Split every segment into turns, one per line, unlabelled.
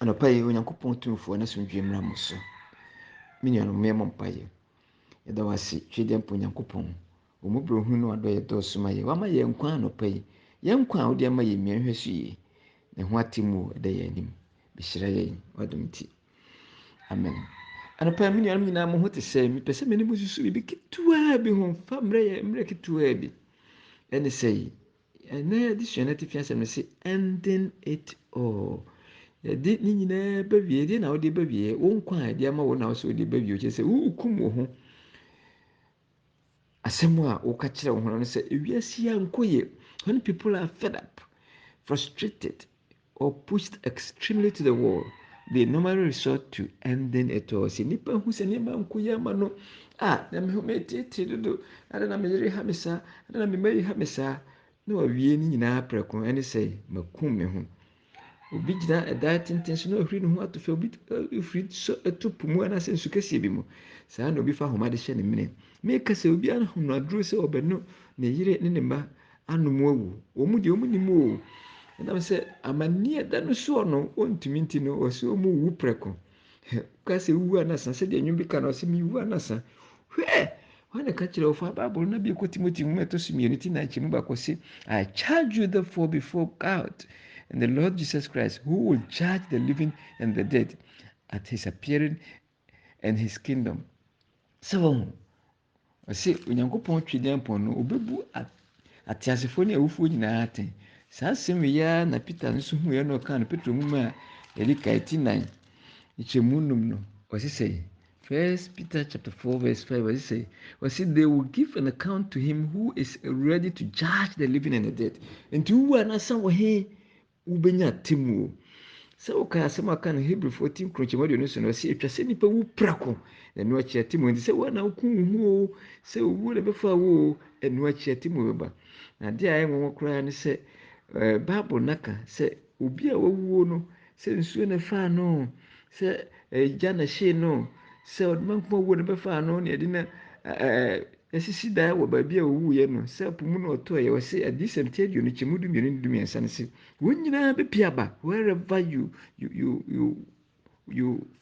Anɔpa yi Onyankopɔn tumfoɔ na somdwe mmra mo so. Me nuanom mmɛmɔ mpaeɛ. Yɛda wo ase twɛdeɛ mpo Onyankopɔn. Wo mu brɛ hu no adɔyɛ dɔɔso ma yɛ. Wama yɛn nkwa anɔpa yi. Yɛn nkwa a wode ama yɛn mmɛnhwɛ so yie. Ne ho atemmu ɛda yɛn anim. Bɛhyira yɛn wadom nti. Amen. Anɔpa yi me nuanom nyinaa mo ho te sɛ mepɛ sɛ me ne mo susu biribi ketewaa bi ho mfa mmerɛ ketewaa bi. Ɛne sɛ ɛnɛ adesua no atifi asɛm no sɛ ending it all. Yɛde ne nyinaa ba wie de na wode ba wie wo nkwa a yɛde ama wo na wo sɛ wode ba wie kyerɛ sɛ wokum wo ho. Asɛm a woka kyerɛ wo ho no sɛ ewiase a nkɔ yɛ. When people are fed up, frustrated, or pushed extremely to the wall, they normally resort to ending it all. Sɛ nipa hu sɛ nneɛma nkɔ yɛ ama no na me tietie dodo ada na me yere ha me saa ada na me mari ha me saa na wawie ne nyinaa prɛko ɛne sɛ makum me ho. Obi gyina ɛdan tenten so na ohuri ne ho ato fɛ obi ofiri so etu po mu anasɛ nsu kɛseɛ bi mu saa na obi fa ahoma de hyɛ ne mene meka sɛ obi ahom aduro sɛ ɔbɛno ne yere ne ne mma anom awu wɔn deɛ wɔn nim o ɛnam sɛ amanneɛ da no soɔ no ɔntumi nti no ɔsɛ wɔn wu prɛko ka sɛ wu anasa sɛdeɛ nnwom bi ka no ɔsɛ mi wu anasa hwɛ wɔn na ka kyerɛ ɔfa baabolo na bi ekɔ timoti mu ɛtɔ so mmienu ti na akyɛ mu baako sɛ I charge you therefore before God and the Lord Jesus Christ, who will judge the living and the dead at his appearing and his kingdom. So, I say, Onyankopɔn twɛdeɛ mpɔn no, obebu ateasefoɔ ne awufoɔ nyinaa atɛn. Saa asɛm yi ara na Peter nso hu yɛ no ɔka no Petro mu a yɛde kae ti 9 nkyɛmu num no ɔsi sɛ First Peter chapter 4 verse 5 ɔsi sɛ they will give an account to him who is ready to judge the living and the dead. Nti wu anasa wɔ he wobɛnya temu o sɛ woka asɛm aka no Hebrew 14 kronkyemadua no so no ɔsɛ atwa sɛ nipa wu prako na ɛno akyi temu nti sɛ wɔna woku wo ho o sɛ owu na bɛfa wo o ɛno akyi temu bɛba na deɛ a ɛyɛ nwanwa koraa ne sɛ Bible naka sɛ obi a wawuo no sɛ nsuo na faa no sɛ gya na hyee no sɛ ɔdoma nkoma wuo na bɛfa no na yɛde na esisi daa wɔ baabi a owuiɛ no sɛ po mu na ɔtɔɔ yɛ wɔsɛ adisɛm ti aduonu kyɛmu du mmienu du mmiɛnsa no sɛ wɔn nyinaa bɛpi aba wherever you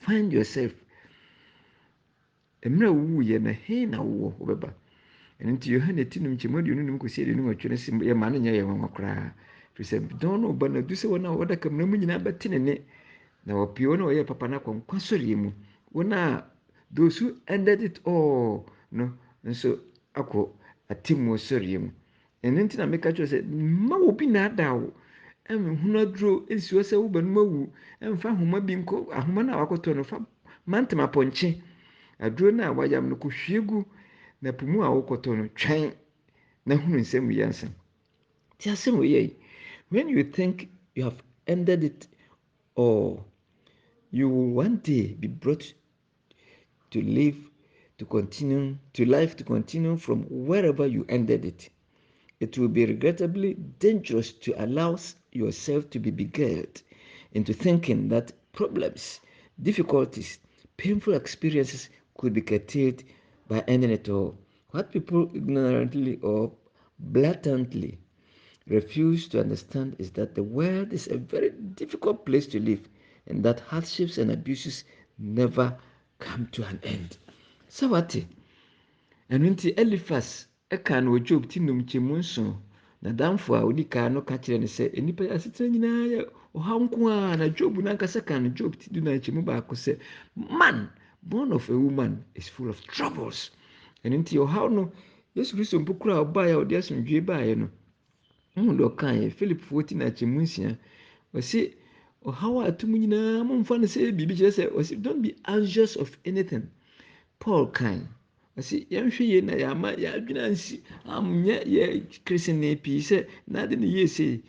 find yourself mmerɛ a wowuiɛ na he na wowɔ wɔbɛba ɛno nti Yohane ti nom kyɛmu aduonu num kɔsi aduonu nwɔtwe no sɛ yɛma no nyɛ yɛ nwanwa koraa firi sɛ dɔn no ɔba na du sɛ wɔn a wɔdaka mu na mu nyinaa bɛte ne ne na wɔpie wɔn a wɔyɛ papa no akɔ nkwa sɔreɛ mu wɔn a those who ended it all no nso akɔ atemu sɔreɛ mu ɛno nti na meka kyerɛ sɛ mma obi na ada wo ɛmhunu aduro nsuo sɛ wobɛnum awu ɛmfa ahoma bi nkɔ ahoma no a wakɔtɔ no fa mantem apɔnkye aduro no a wayam no kɔhwie gu na po mu a wokɔtɔ no twɛn na hunu nsɛm yi ansa ti asɛm wɔ yɛ when you think you have ended it all you will one day be brought to live to life to continue from wherever you ended it. It will be regrettably dangerous to allow yourself to be beguiled into thinking that problems, difficulties, painful experiences could be curtailed by ending it all. What people ignorantly or blatantly refuse to understand is that the world is a very difficult place to live and that hardships and abuses never come to an end. So what? And when Eliphaz ɛka no Job ti nom kyɛmu nso na damfo a odi kaa no ka kyerɛ no sɛ nipa asetena nyinaa yɛ ɔhaw nko a na Job nankasa ka no Job ti du na kyɛmu baako sɛ man born of a woman is full of troubles. And nti ɔhaw no Yesu Kristo mpo kura ɔbaa a ɔde asomdwe baeɛ no do kan Philip 14 na kyɛmu nsia ɔsɛ ɔhaw a atum nyinaa momfa no sɛ biribi kyerɛ sɛ ɔsɛ don't be anxious of anything. Paul kan ɔsɛ yɛnhwɛ yie na yɛama yɛadwena nsi amnyɛ yɛ kristine pii sɛ na ade ne yie sei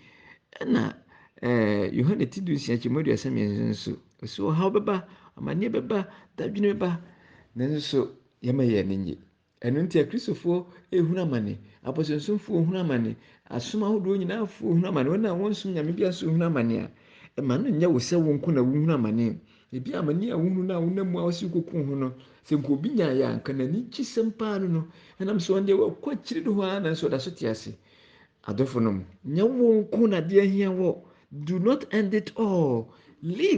ɛna Yohane ti du nsia kyɛmu aduasa mmiɛnsa nso ɔsɛ ɔhaw bɛba amanneɛ bɛba dadwene bɛba nanso yɛma yɛ ne nye ɛno nti akristofoɔ ehunu amane abɔsonsomfoɔ ehunu amane asom ahodoɔ nyinaa foɔ ehunu amane wɔn a wɔnsom nyame bi aso ehunu amane a ɛma no nyɛ wo sɛ wɔn ko na wohunu amane ebi amane a wohunu na wonam mu a wɔsi kokun ho no sɛ nko obi nya yɛ anka n'ani gye sɛm paa no ɛnam sɛ wɔn deɛ wɔkɔ akyiri no hɔ a nanso ɔda so te ase adɔfo nom nyɛ wɔn ko na deɛ ahia wɔ do not end it all live